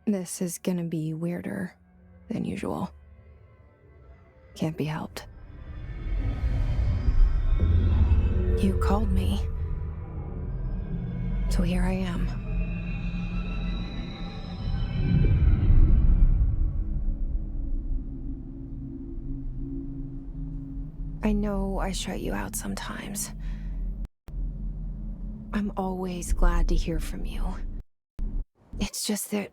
This is gonna be weirder than usual. Can't be helped. You called me. So here I am. I know I shut you out sometimes. I'm always glad to hear from you. It's just that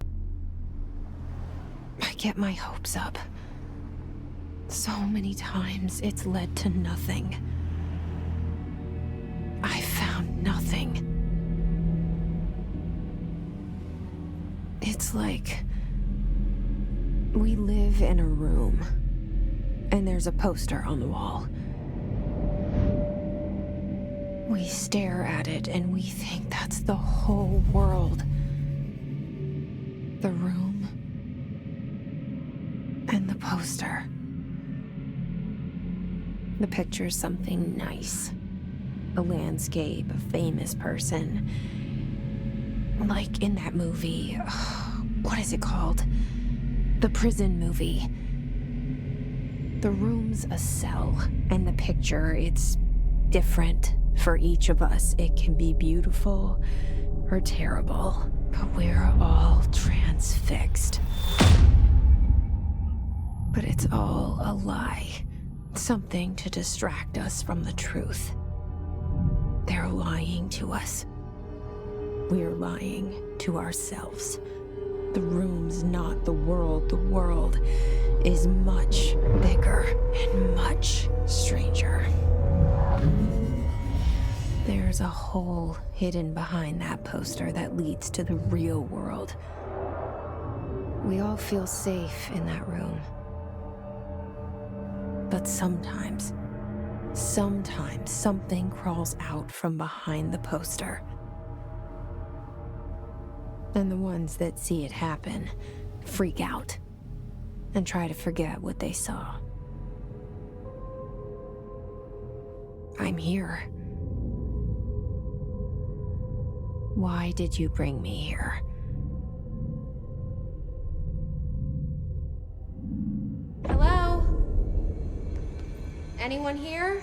I get my hopes up. So many times it's led to nothing. I found nothing. It's like we live in a room, and there's a poster on the wall. We stare at it and we think that's the whole world. The room and the poster. The picture's something nice. A landscape, a famous person. Like in that movie, what is it called? The prison movie. The room's a cell, and the picture, it's different for each of us. It can be beautiful or terrible, but we're all transfixed. But it's all a lie. Something to distract us from the truth. They're lying to us. We're lying to ourselves. The room's not the world. The world is much bigger and much stranger. There's a hole hidden behind that poster that leads to the real world. We all feel safe in that room. But sometimes something crawls out from behind the poster. And the ones that see it happen freak out and try to forget what they saw. I'm here. Why did you bring me here? Hello? Anyone here?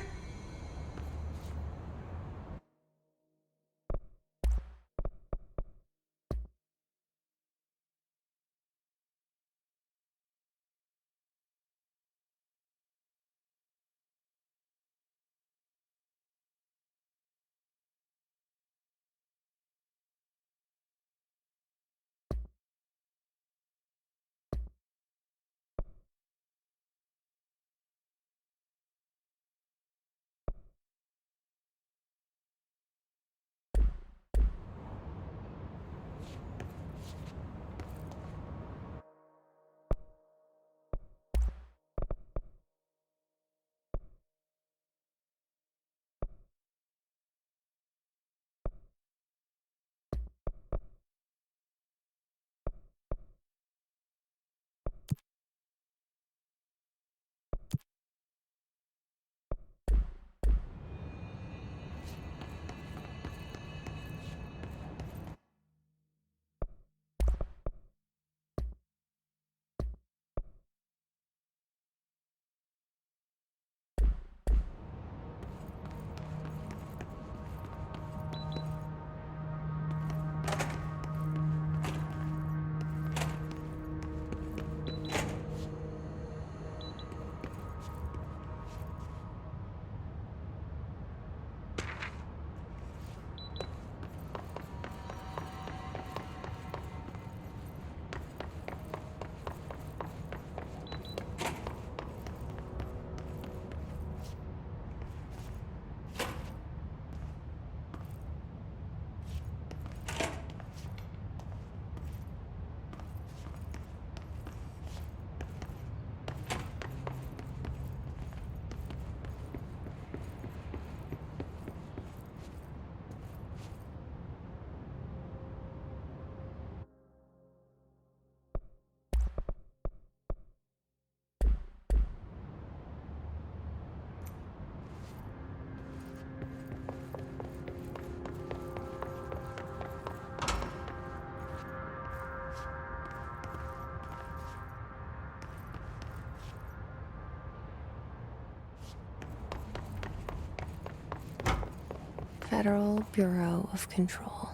Federal Bureau of Control.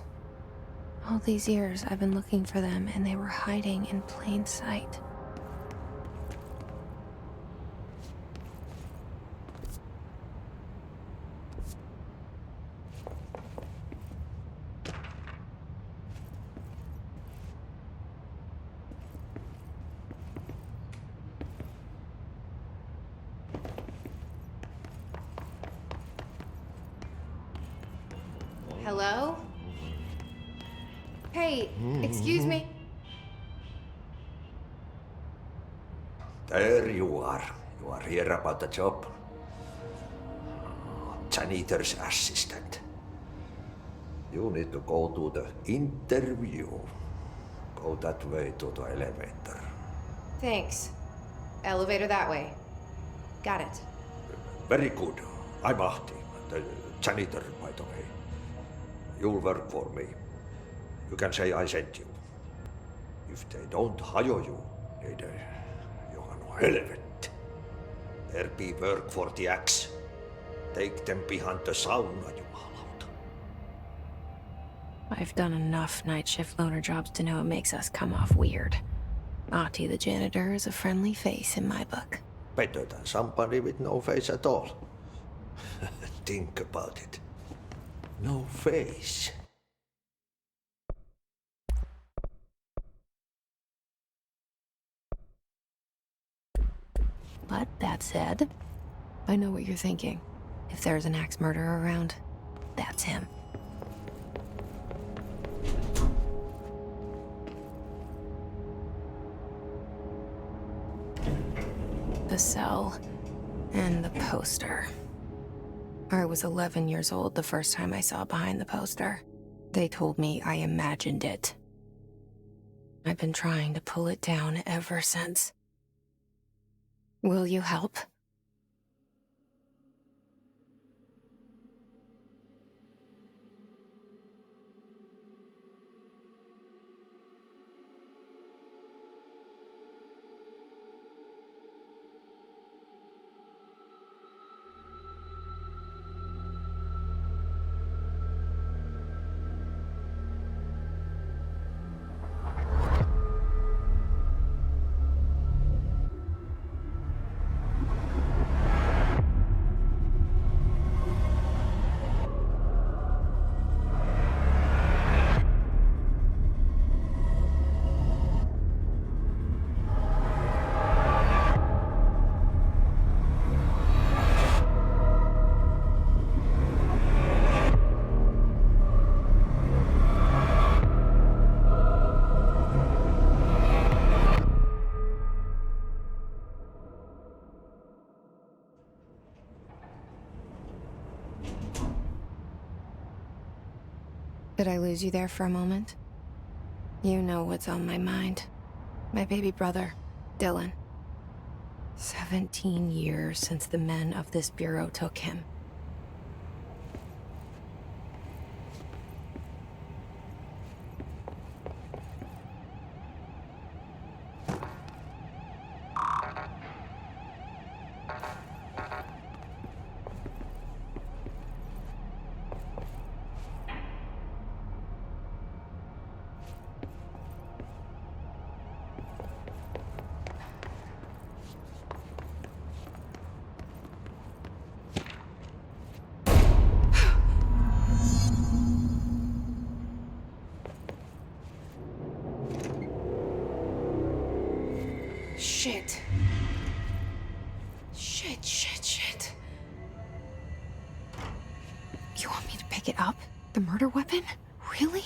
All these years I've been looking for them, and they were hiding in plain sight. Hello? Hey, excuse me? There you are. You are here about the job. Janitor's assistant. You need to go to the interview. Go that way to the elevator. Thanks. Elevator that way. Got it. Very good. I'm Ahti, the janitor, by the way. You'll work for me. You can say I sent you. If they don't hire you, you are no helvet. There be work for the axe. Take them behind the sauna, jumalauta. I've done enough night shift loner jobs to know it makes us come off weird. Ahti the janitor is a friendly face in my book. Better than somebody with no face at all. Think about it. No face. But that said, I know what you're thinking. If there's an axe murderer around, that's him. The cell and the poster. I was 11 years old the first time I saw behind the poster. They told me I imagined it. I've been trying to pull it down ever since. Will you help? Did I lose you there for a moment? You know what's on my mind. My baby brother, Dylan. 17 years since the men of this bureau took him. Shit. Shit. You want me to pick it up? The murder weapon? Really?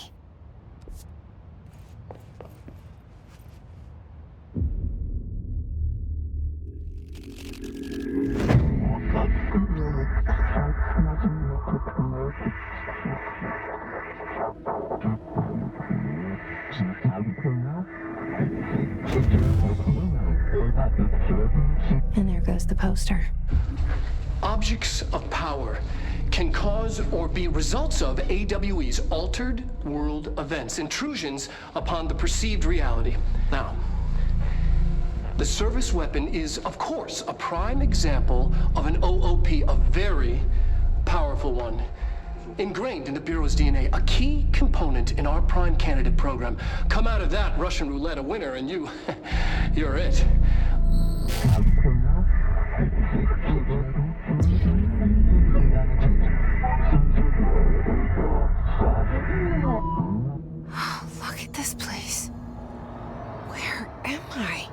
And there goes the poster. Objects of power can cause or be results of AWE's altered world events, intrusions upon the perceived reality. Now, the service weapon is, of course, a prime example of an OOP, a very powerful one. ingrained in the Bureau's DNA, a key component in our prime candidate program. Come out of that Russian roulette a winner, and you're it. Look at this place. Where am I?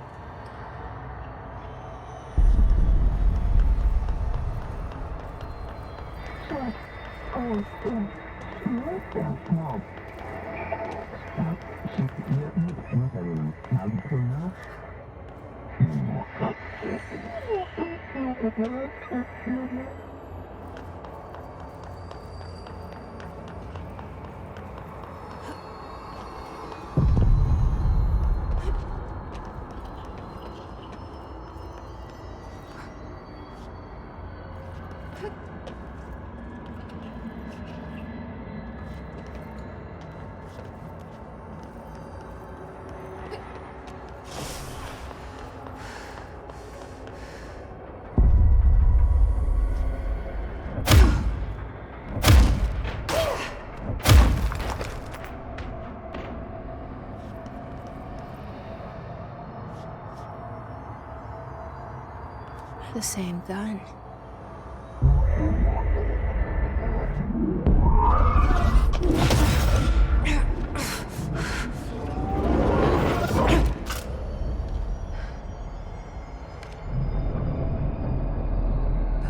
The same gun.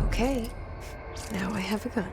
Okay, now I have a gun.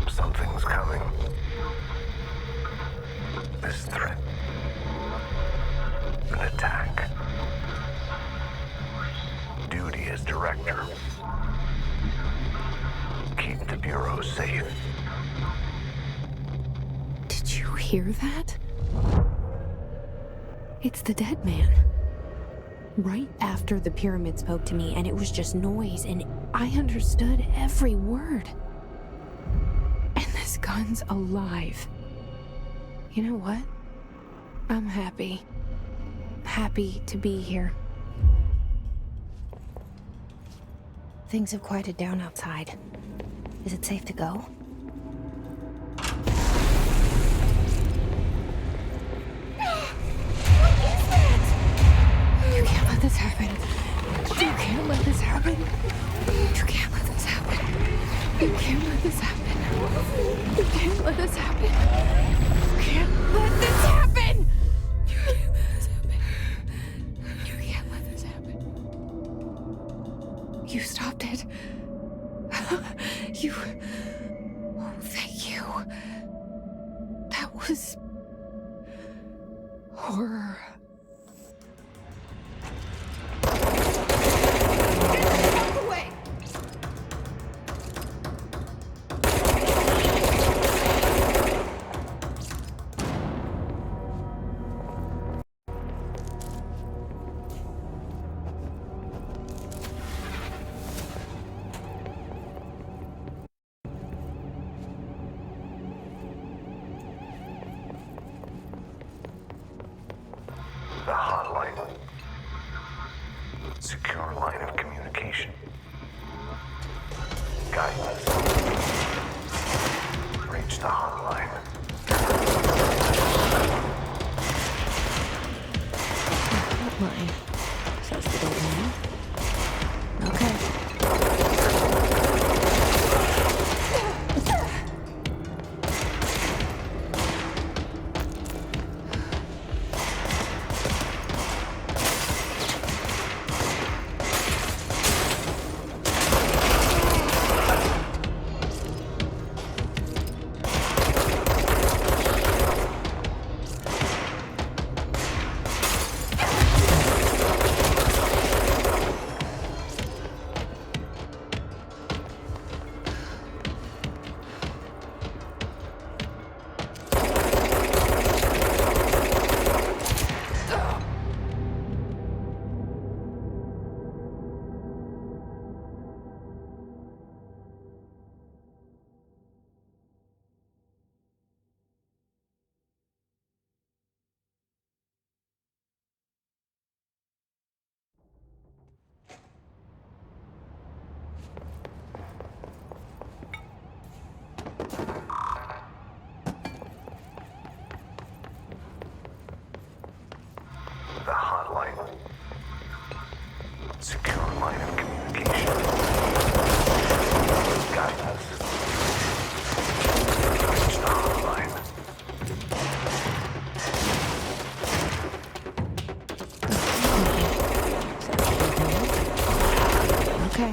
Something's coming. This threat. An attack. Duty as director. Keep the Bureau safe. Did you hear that? It's the dead man. Right after the pyramid spoke to me, and it was just noise, and I understood every word. And this gun's alive. You know what? I'm happy. Happy to be here. Things have quieted down outside. Is it safe to go? You can't let this happen. You can't let this happen. You can't let this happen. You can't let this happen. You can't let this happen. You can't let this happen. You can't let this happen. You can't let this happen. You stopped it. You... Oh, thank you. That was... horror. Secure line of communication. Guidance. Reach the hotline. Hotline. Says the old man. Okay. The hotline. Secure line of communication. Guidance. Reach the hotline. Okay.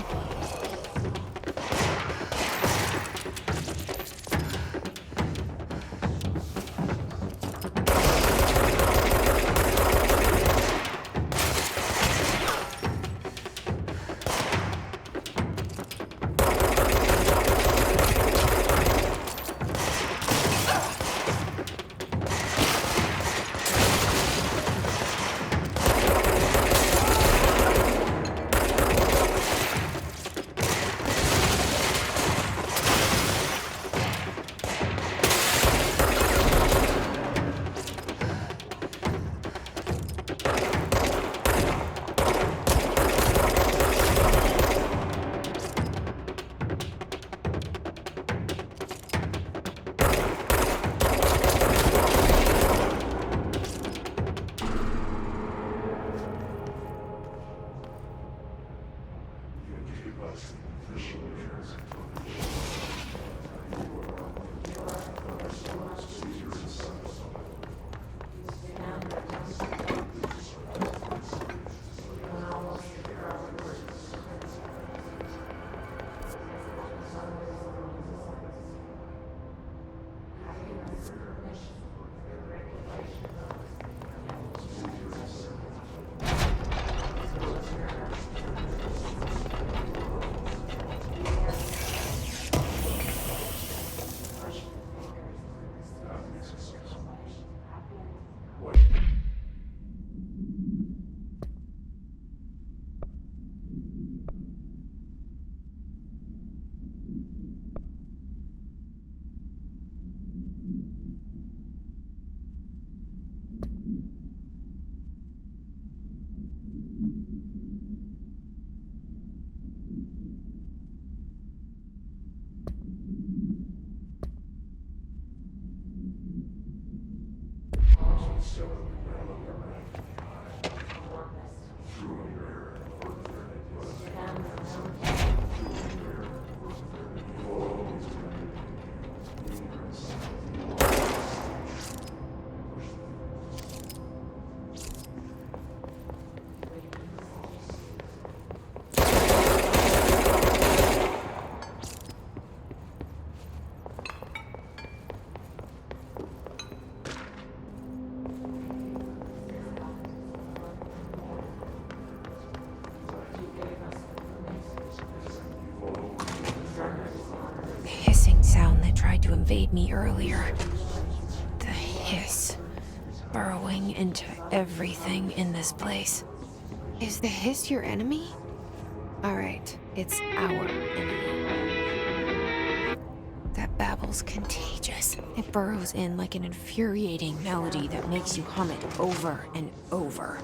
Invade me earlier. The hiss. Burrowing into everything in this place. Is the hiss your enemy? Alright, it's our enemy. That babble's contagious. It burrows in like an infuriating melody that makes you hum it over and over.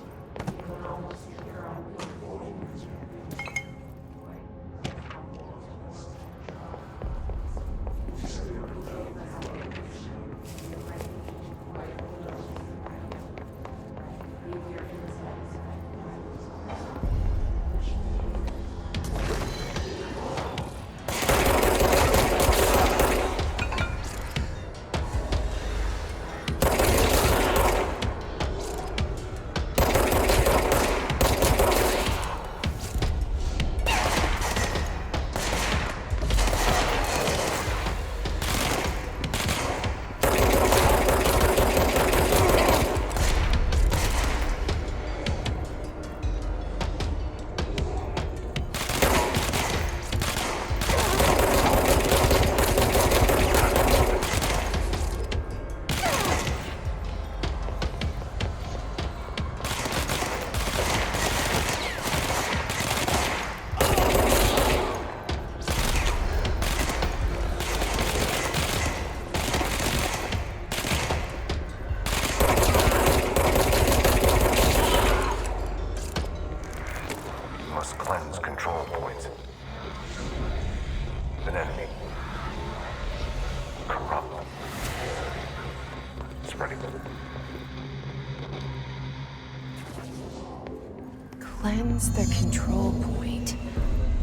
Cleanse the control point.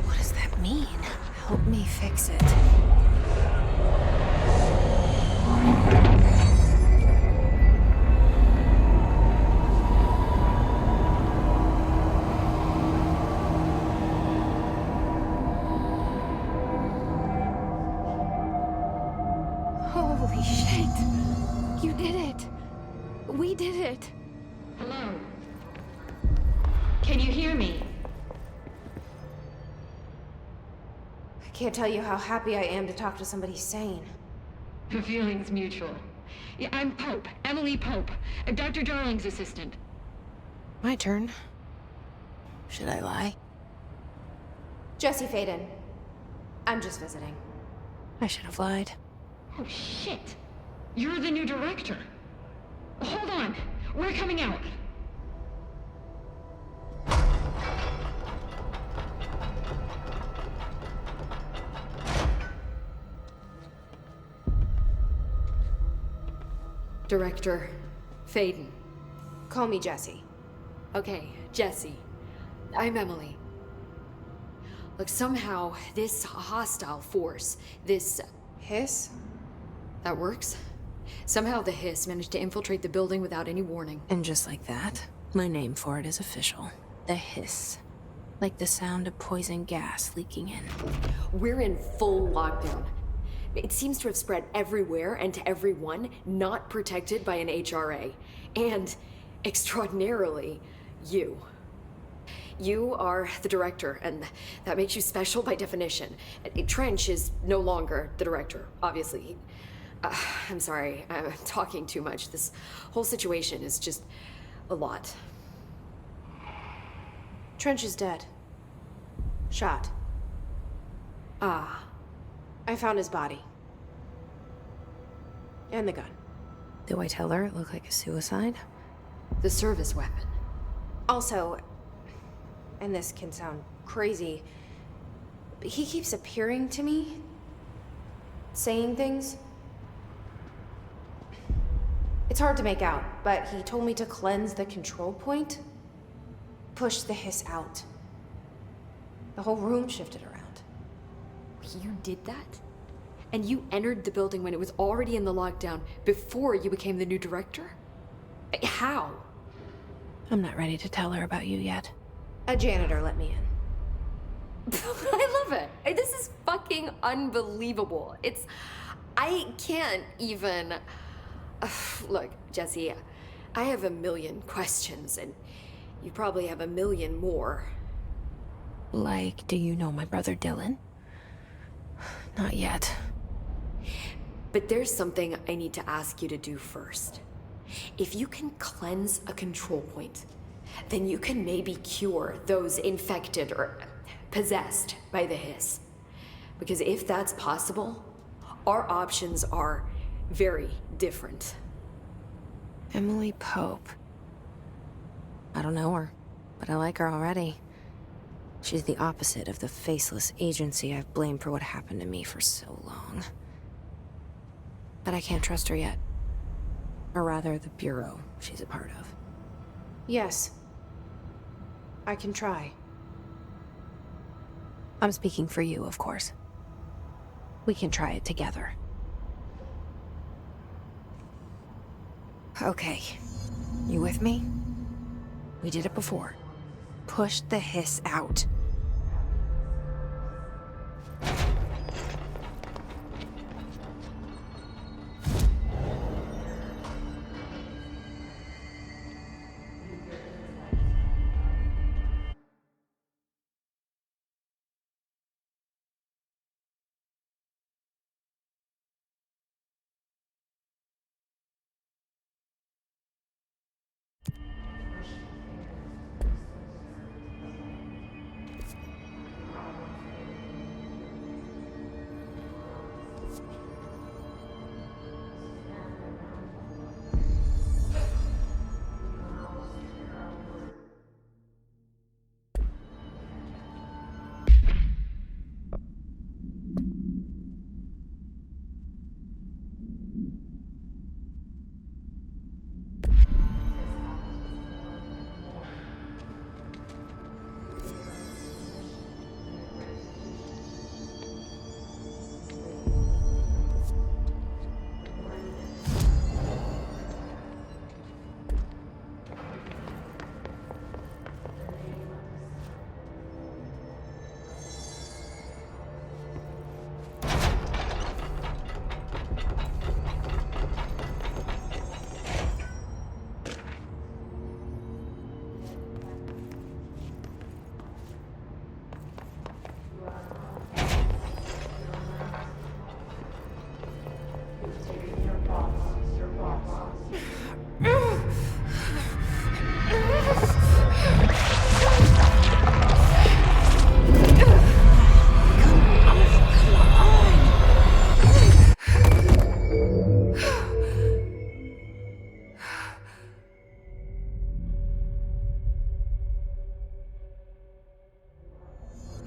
What does that mean? Help me fix it. Holy shit! You did it! We did it! Hello? Can you hear me? I can't tell you how happy I am to talk to somebody sane. The feeling's mutual. Yeah, I'm Pope, Emily Pope, Dr. Darling's assistant. My turn. Should I lie? Jesse Faden. I'm just visiting. I should have lied. Oh, shit. You're the new director. Hold on. We're coming out. Director Faden. Call me Jesse. Okay, Jesse. I'm Emily. Look, somehow this hostile force, this... Hiss? that works? Somehow the hiss managed to infiltrate the building without any warning. And just like that, my name for it is official. The hiss. Like the sound of poison gas leaking in. We're in full lockdown. It seems to have spread everywhere and to everyone not protected by an HRA. And, extraordinarily, you. You are the director, and that makes you special by definition. Trench is no longer the director, obviously. I'm sorry, I'm talking too much. This whole situation is just a lot. Trench is dead. Shot. Ah, I found his body. And the gun. Do I tell her it looked like a suicide? the service weapon. Also, and this can sound crazy, but he keeps appearing to me, saying things. It's hard to make out, but he told me to cleanse the control point, push the hiss out. The whole room shifted around. You did that? And you entered the building when it was already in the lockdown before you became the new director? How? I'm not ready to tell her about you yet. A janitor let me in. I love it. This is fucking unbelievable. I can't even... Look, Jesse, I have a million questions, and you probably have a million more. Like, do you know my brother Dylan? Not yet. But there's something I need to ask you to do first. If you can cleanse a control point, then you can maybe cure those infected or possessed by the hiss. Because if that's possible, our options are very different. Emily Pope. I don't know her, but I like her already. She's the opposite of the faceless agency I've blamed for what happened to me for so long. But I can't trust her yet. Or rather, the bureau she's a part of. Yes. I can try. I'm speaking for you, of course. We can try it together. Okay. You with me? We did it before. Push the hiss out.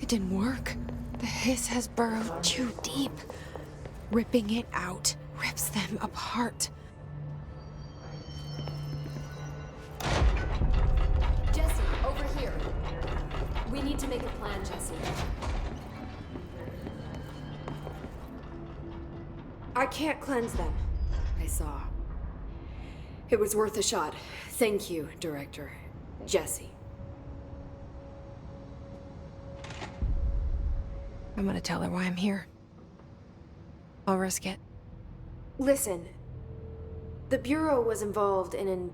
It didn't work. The hiss has burrowed too deep. Ripping it out rips them apart. Jesse, over here. We need to make a plan, Jesse. I can't cleanse them. I saw. It was worth a shot. Thank you, Director. Jesse. I'm gonna tell her why I'm here. I'll risk it. Listen, the Bureau was involved in an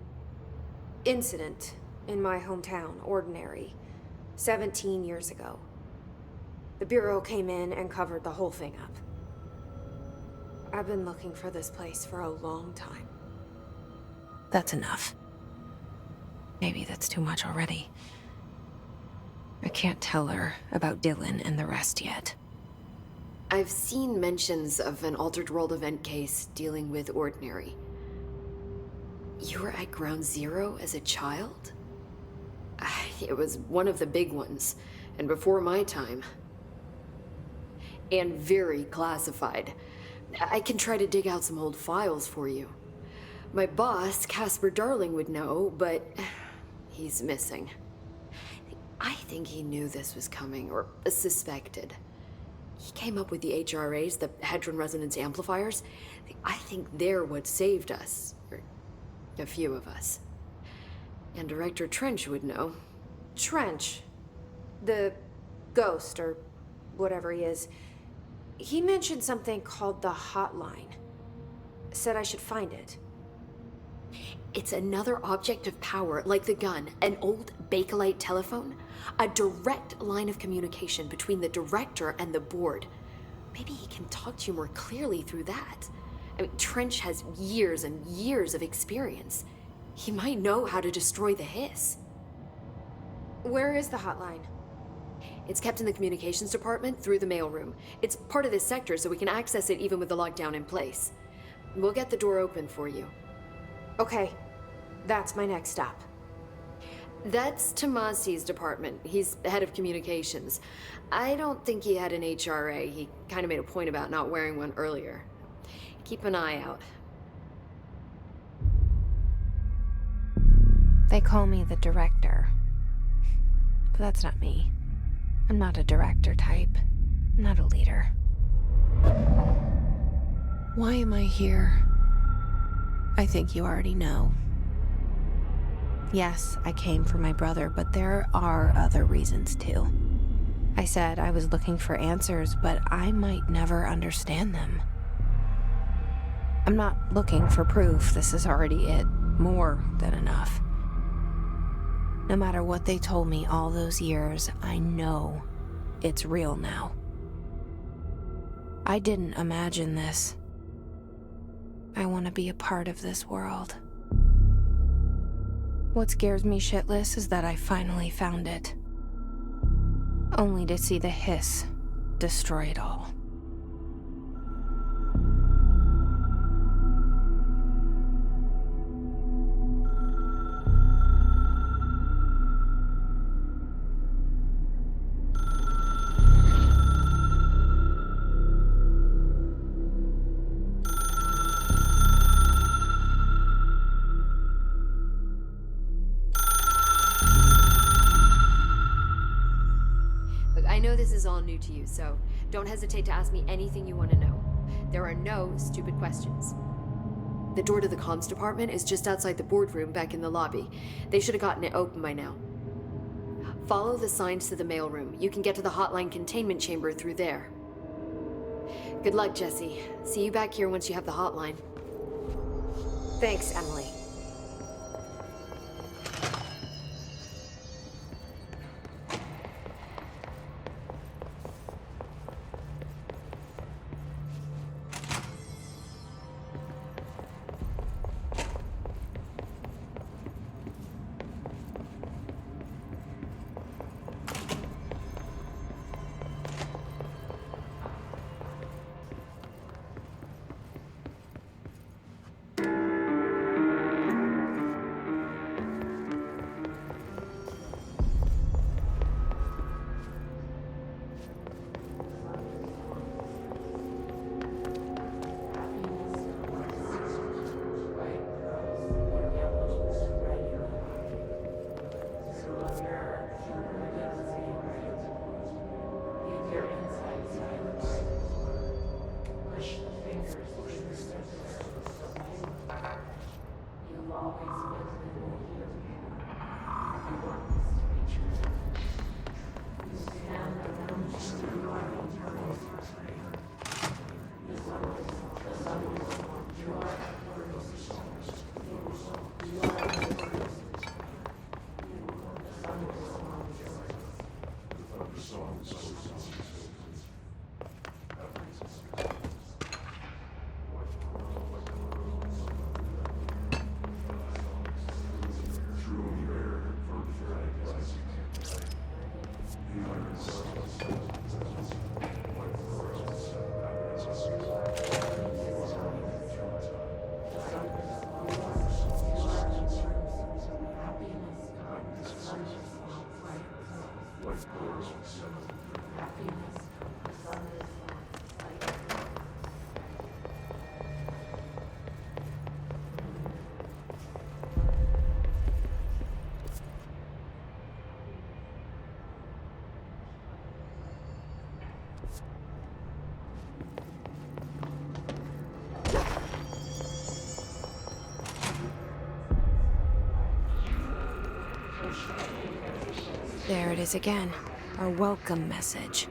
incident in my hometown, Ordinary, 17 years ago. The Bureau came in and covered the whole thing up. I've been looking for this place for a long time. That's enough. Maybe that's too much already. I can't tell her about Dylan and the rest yet. I've seen mentions of an Altered World event case dealing with Ordinary. You were at Ground Zero as a child? It was one of the big ones, and before my time. And very classified. I can try to dig out some old files for you. My boss, Casper Darling, would know, but he's missing. I think he knew this was coming, or suspected. He came up with the HRAs, the Hadron Resonance Amplifiers. I think they're what saved us. Or a few of us. And Director Trench would know. Trench, the ghost, or whatever he is, he mentioned something called the Hotline. Said I should find it. It's another object of power, like the gun, an old Bakelite telephone. A direct line of communication between the director and the board. Maybe he can talk to you more clearly through that. I mean, Trench has years and years of experience. He might know how to destroy the hiss. Where is the hotline? It's kept in the communications department through the mailroom. It's part of this sector, so we can access it even with the lockdown in place. We'll get the door open for you. Okay, that's my next stop. That's Tomasi's department. He's head of communications. I don't think he had an HRA. He kind of made a point about not wearing one earlier. Keep an eye out. They call me the director. But that's not me. I'm not a director type. I'm not a leader. Why am I here? I think you already know. Yes, I came for my brother, but there are other reasons too. I said I was looking for answers, but I might never understand them. I'm not looking for proof. This is already it. More than enough. No matter what they told me all those years, I know it's real now. I didn't imagine this. I want to be a part of this world. What scares me shitless is that I finally found it. Only to see the hiss destroy it all. I know this is all new to you, so don't hesitate to ask me anything you want to know. There are no stupid questions. The door to the comms department is just outside the boardroom back in the lobby. They should have gotten it open by now. Follow the signs to the mailroom. You can get to the hotline containment chamber through there. Good luck, Jesse. See you back here once you have the hotline. Thanks, Emily. There it is again. Our welcome message.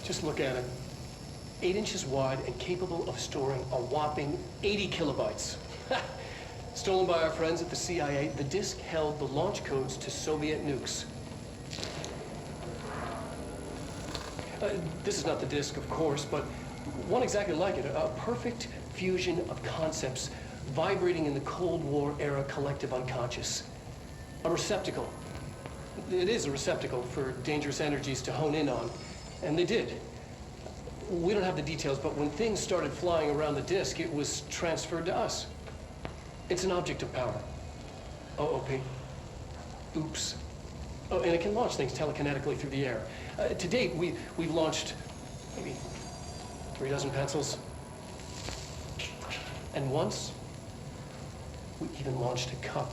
Just look at it. 8 inches wide and capable of storing a whopping 80 kilobytes. Stolen by our friends at the CIA, the disk held the launch codes to Soviet nukes. This is not the disk, of course, but one exactly like it. A perfect fusion of concepts vibrating in the Cold War era collective unconscious. A receptacle. It is a receptacle for dangerous energies to hone in on. And they did. We don't have the details, but when things started flying around the disk, it was transferred to us. It's an object of power. OOP. Oops. Oh, and it can launch things telekinetically through the air. To date, we've launched maybe 3 dozen pencils. And once, we even launched a cup.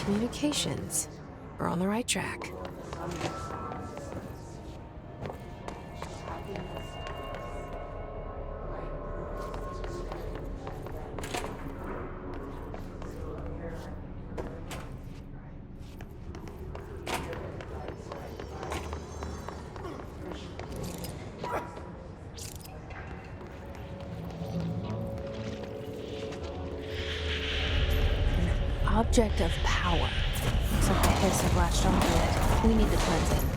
Communications. We're on the right track. Object of power. Looks like the hiss have latched onto it. We need to cleanse it.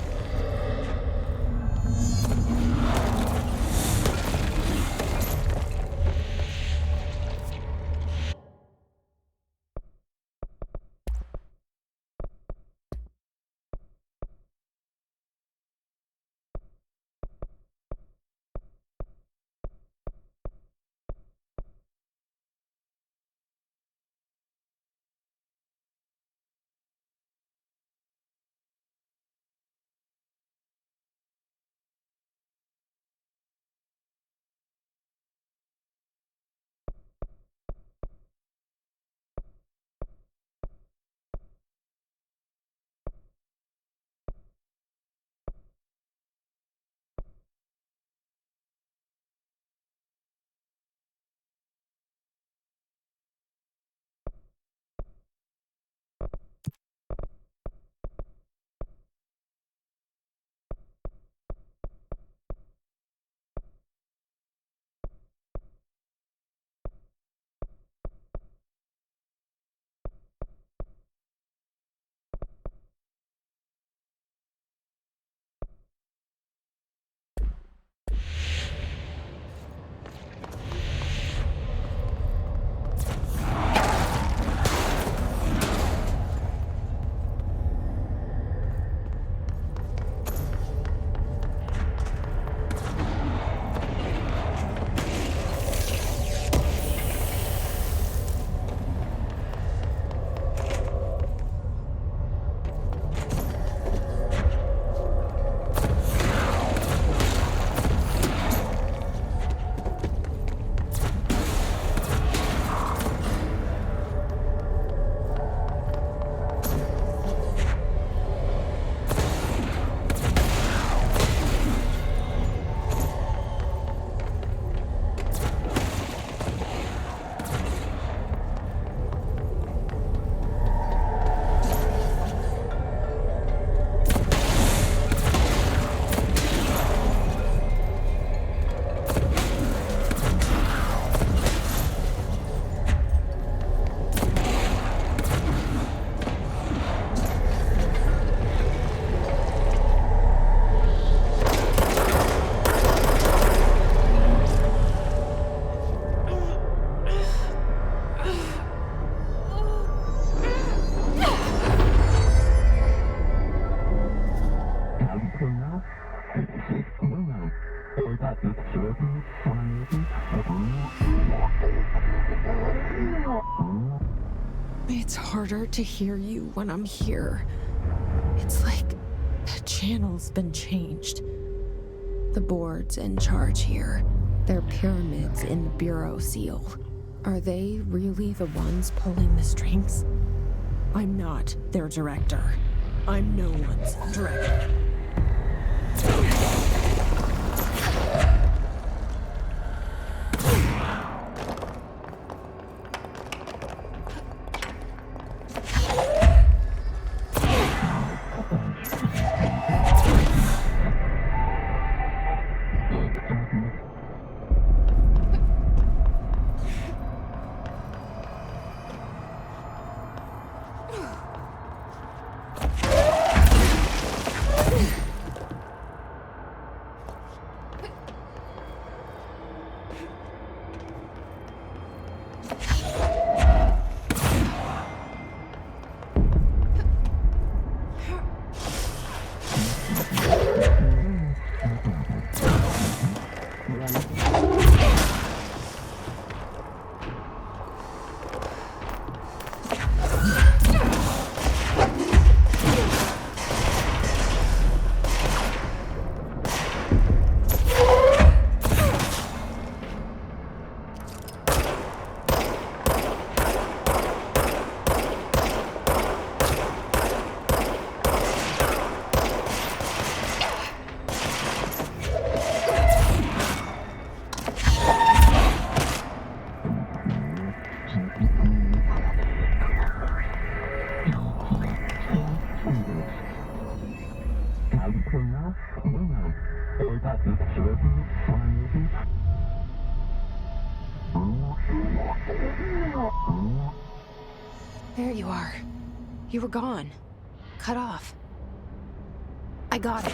It's harder to hear you when I'm here. It's like the channel's been changed. The board's in charge here. They're pyramids in the Bureau seal. Are they really the ones pulling the strings? I'm not their director. I'm no one's director. There you are. You were gone. Cut off. I got it.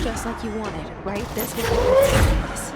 Just like you wanted, right? This was this.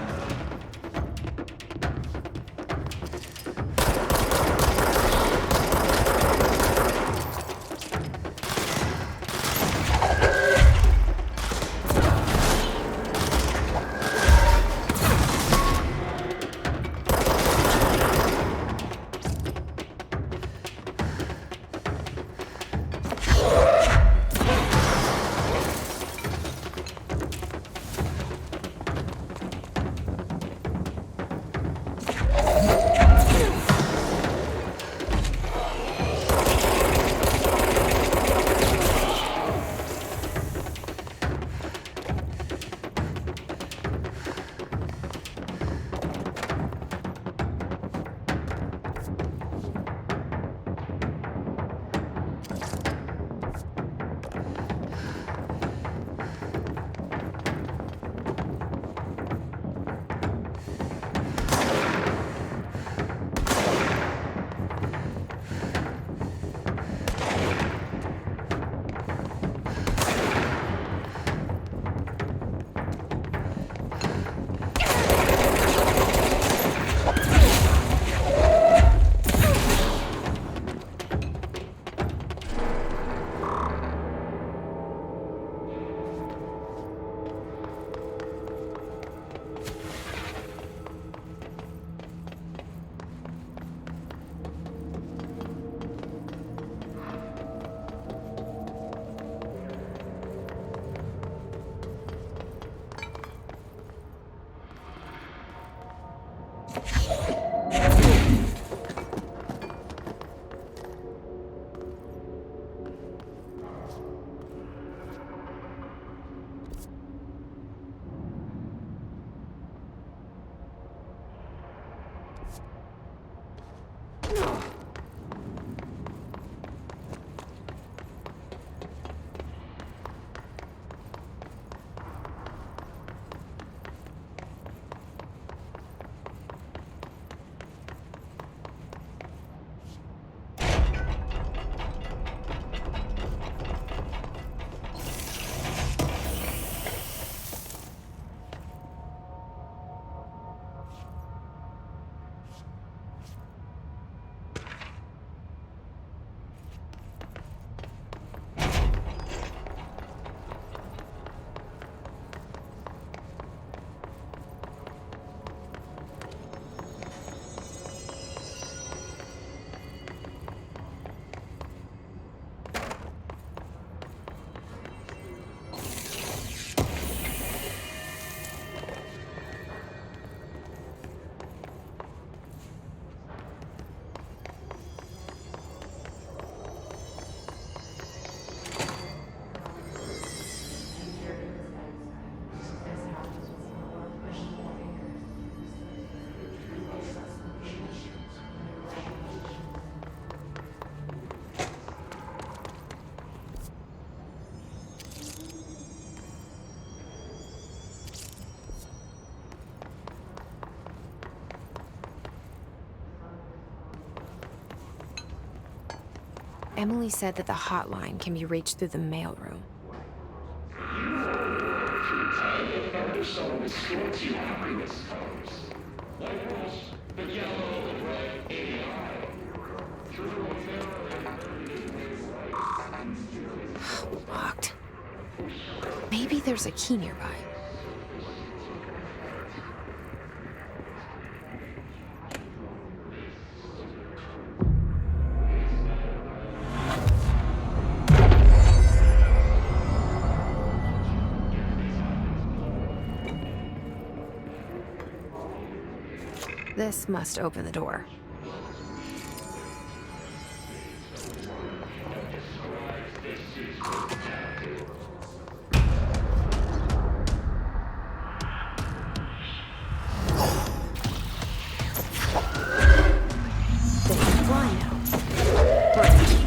Emily said that the hotline can be reached through the mailroom. Locked. Maybe there's a key nearby. This must open the door. They can fly now. Great.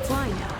fly now.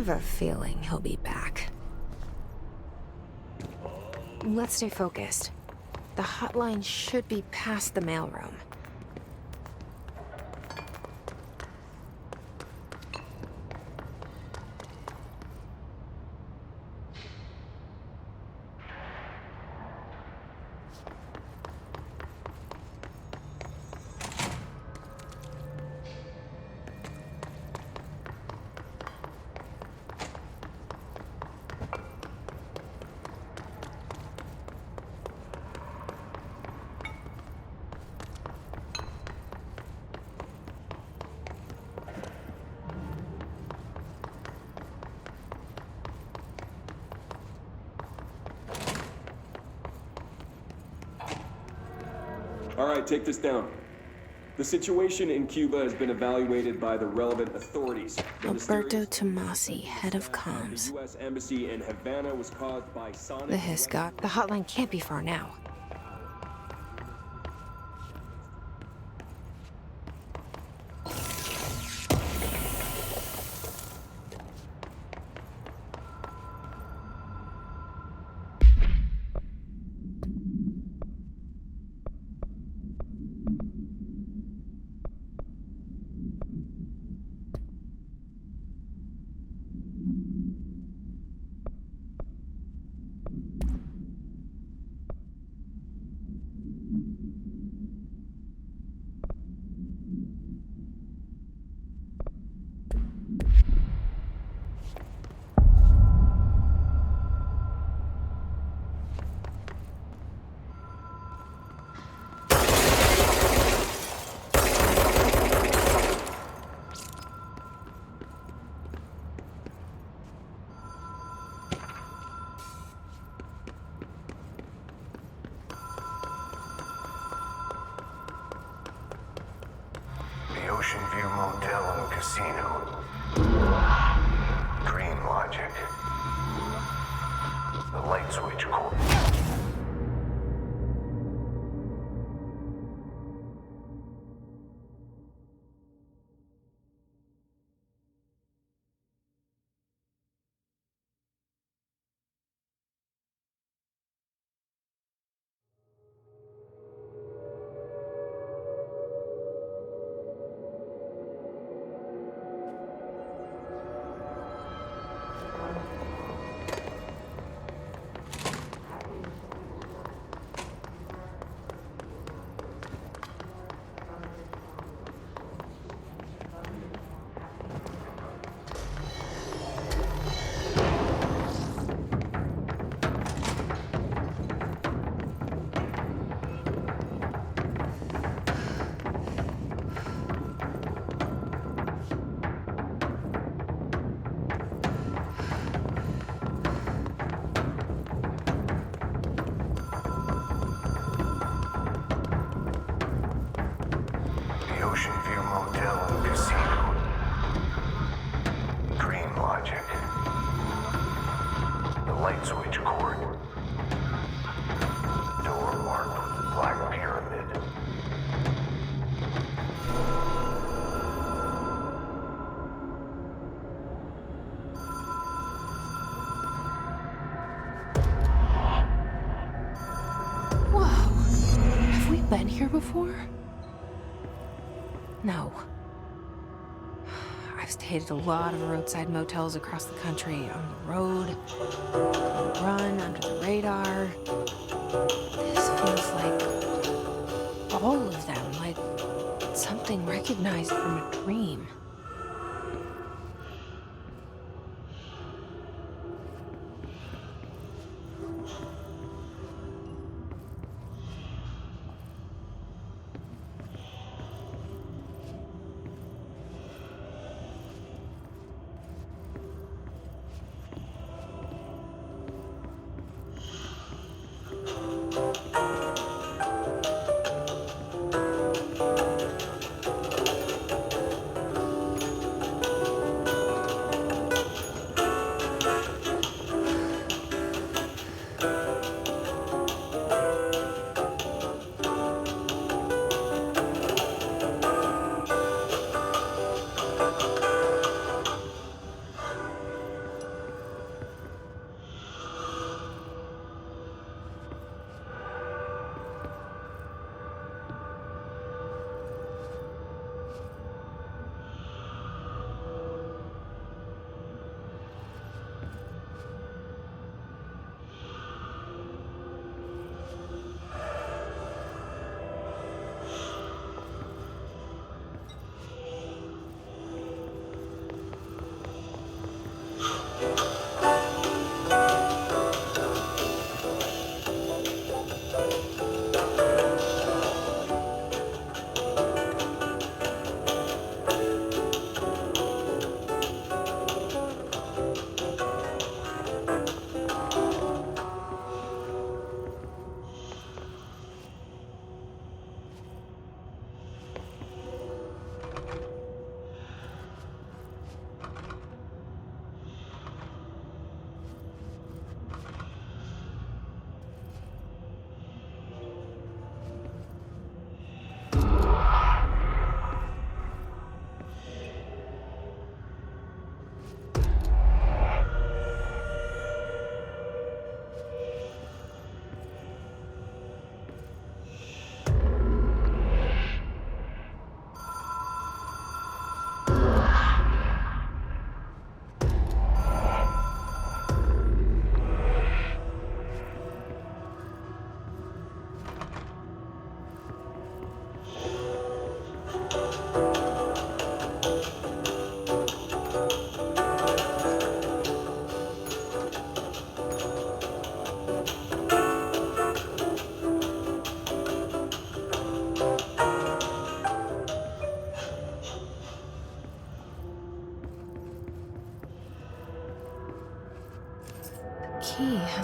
have a feeling he'll be back. Let's stay focused. The hotline should be past the mailroom. All right, take this down. The situation in Cuba has been evaluated by the relevant authorities. The Alberto mysterious Tomasi, head of comms. The U.S. Embassy in Havana was caused by sonic... The Hiscop. The hotline can't be far now. The Ocean View Motel and Casino. Dream Logic. The light switch cord. The Ocean View Motel and Casino. Dream Logic. The light switch cord. Door marked with the Black Pyramid. Whoa! Have we been here before? No. I've stayed at a lot of roadside motels across the country, on the road, on the run, under the radar. This feels like all of them, like something recognized from a dream.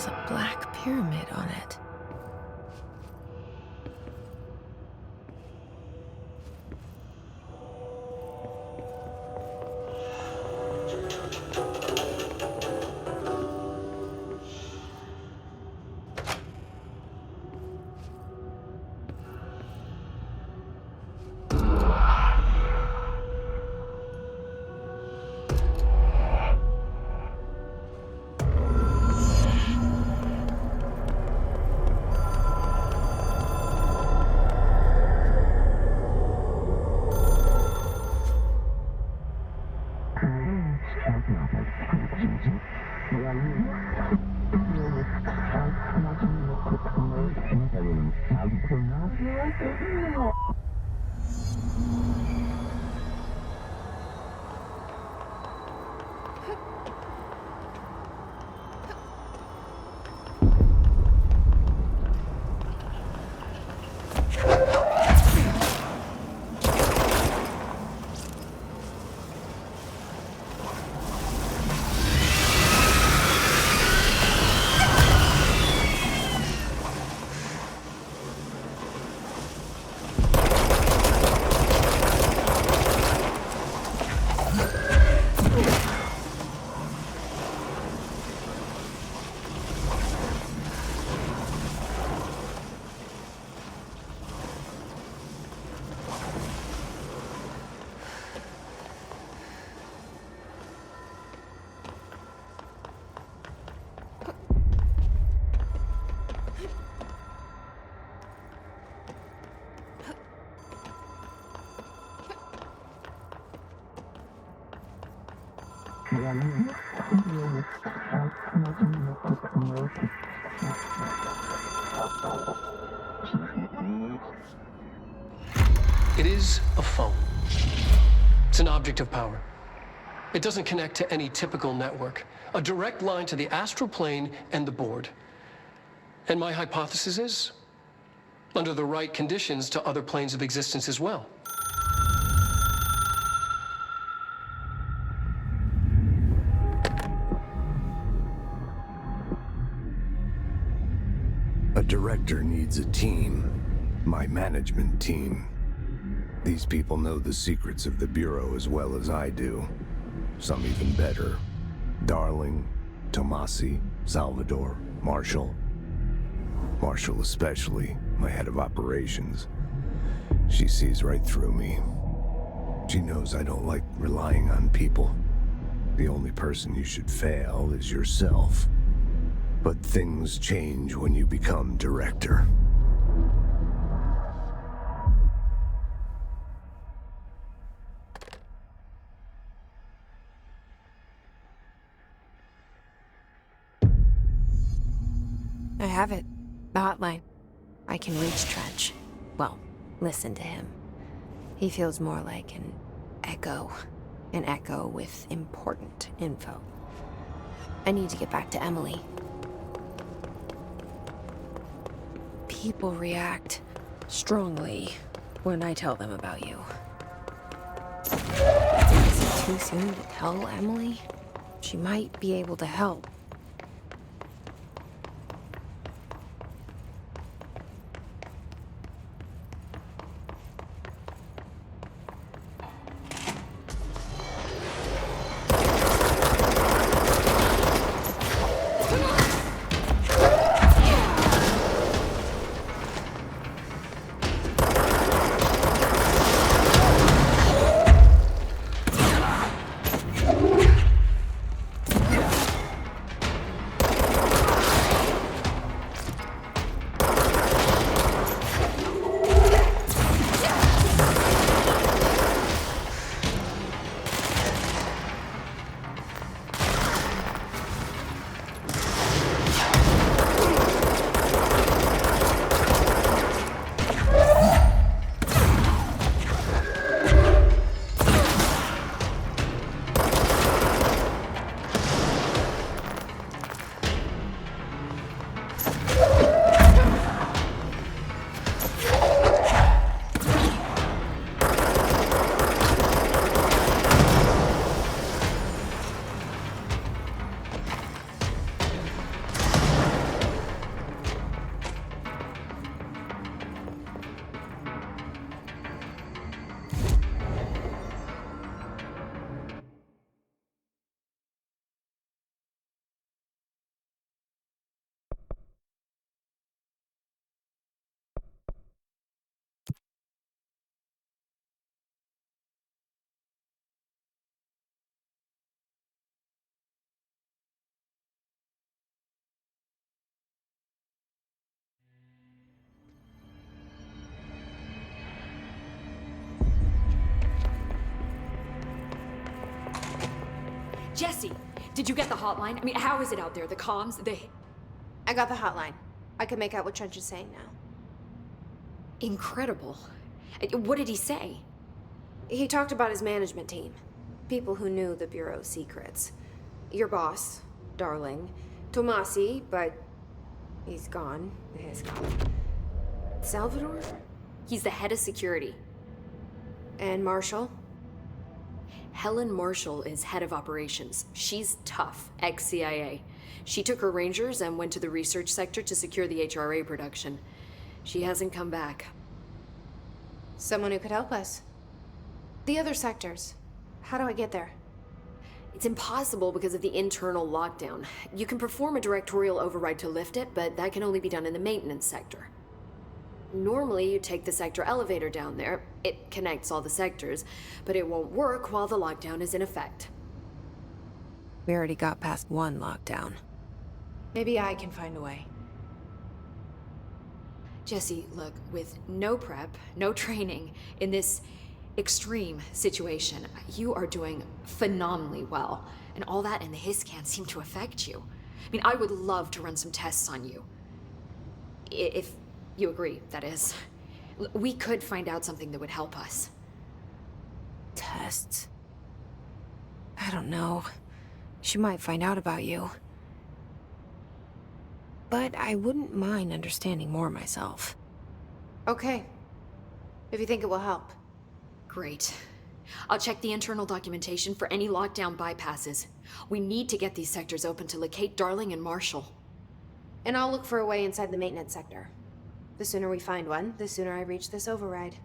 has a black pyramid on it. It is a phone. It's an object of power. It doesn't connect to any typical network. A direct line to the astral plane and the board. And my hypothesis is, under the right conditions, to other planes of existence as well. A director needs a team. My management team. These people know the secrets of the Bureau as well as I do. Some even better. Darling, Tomasi, Salvador, Marshall. Marshall especially, my head of operations. She sees right through me. She knows I don't like relying on people. The only person you should fail is yourself. But things change when you become director. I have it. The hotline. I can reach Trench. Well, listen to him. He feels more like an echo. An echo with important info. I need to get back to Emily. People react strongly when I tell them about you. Is it too soon to tell Emily? She might be able to help. Jesse, did you get the hotline? I mean, how is it out there? The comms, I got the hotline. I can make out what Trench is saying now. Incredible. What did he say? He talked about his management team. People who knew the Bureau's secrets. Your boss, Darling. Tomasi, but he's gone. He's gone. Salvador? He's the head of security. And Marshall? Helen Marshall is head of operations. She's tough, ex-CIA. She took her Rangers and went to the research sector to secure the HRA production. She hasn't come back. Someone who could help us. The other sectors. How do I get there? It's impossible because of the internal lockdown. You can perform a directorial override to lift it, but that can only be done in the maintenance sector. Normally, you take the sector elevator down there. It connects all the sectors, but it won't work while the lockdown is in effect. We already got past one lockdown. Maybe I can find a way. Jesse, look, with no prep, no training, in this extreme situation, you are doing phenomenally well. And all that and the hiss can't seem to affect you. I mean, I would love to run some tests on you. If you agree, that is. We could find out something that would help us. Tests? I don't know. She might find out about you. But I wouldn't mind understanding more myself. Okay. If you think it will help. Great. I'll check the internal documentation for any lockdown bypasses. We need to get these sectors open to locate Darling and Marshall. And I'll look for a way inside the maintenance sector. The sooner we find one, the sooner I reach this override.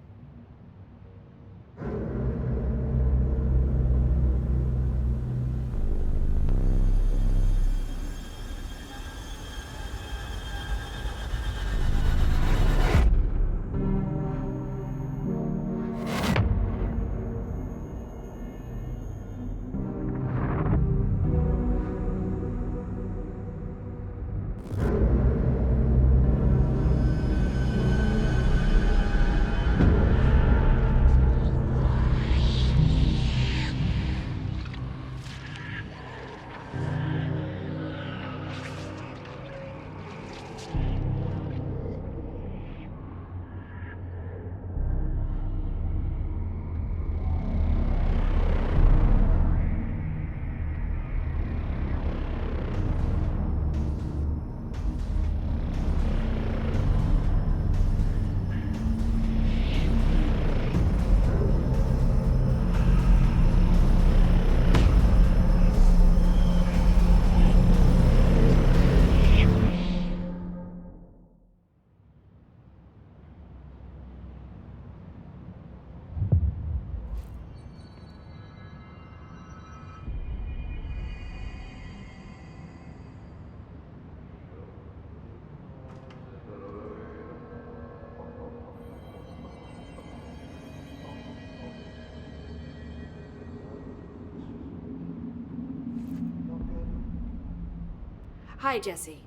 Hi, Jesse.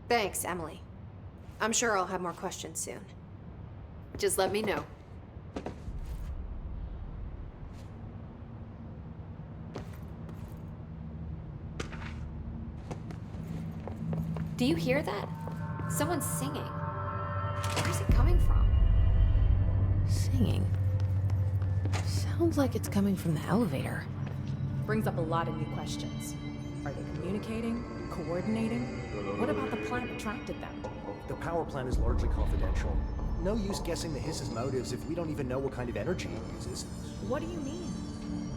Thanks, Emily. I'm sure I'll have more questions soon. Just let me know. Do you hear that? Someone's singing. Where's it coming from? Singing? Sounds like it's coming from the elevator. Brings up a lot of new questions. Are they communicating? Coordinating? What about the plant attracted them? The power plant is largely confidential. No use guessing the hiss's motives if we don't even know what kind of energy it uses. What do you mean?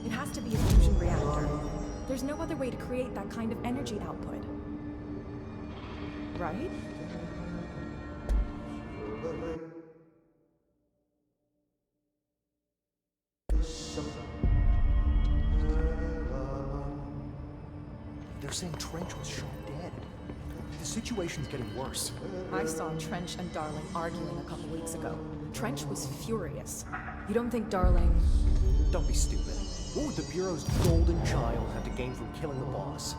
It has to be a fusion reactor. There's no other way to create that kind of energy output. Right? They're saying Trench was shot dead. The situation's getting worse. I saw Trench and Darling arguing a couple weeks ago. Trench was furious. You don't think Darling... Don't be stupid. What would the Bureau's golden child have to gain from killing the boss?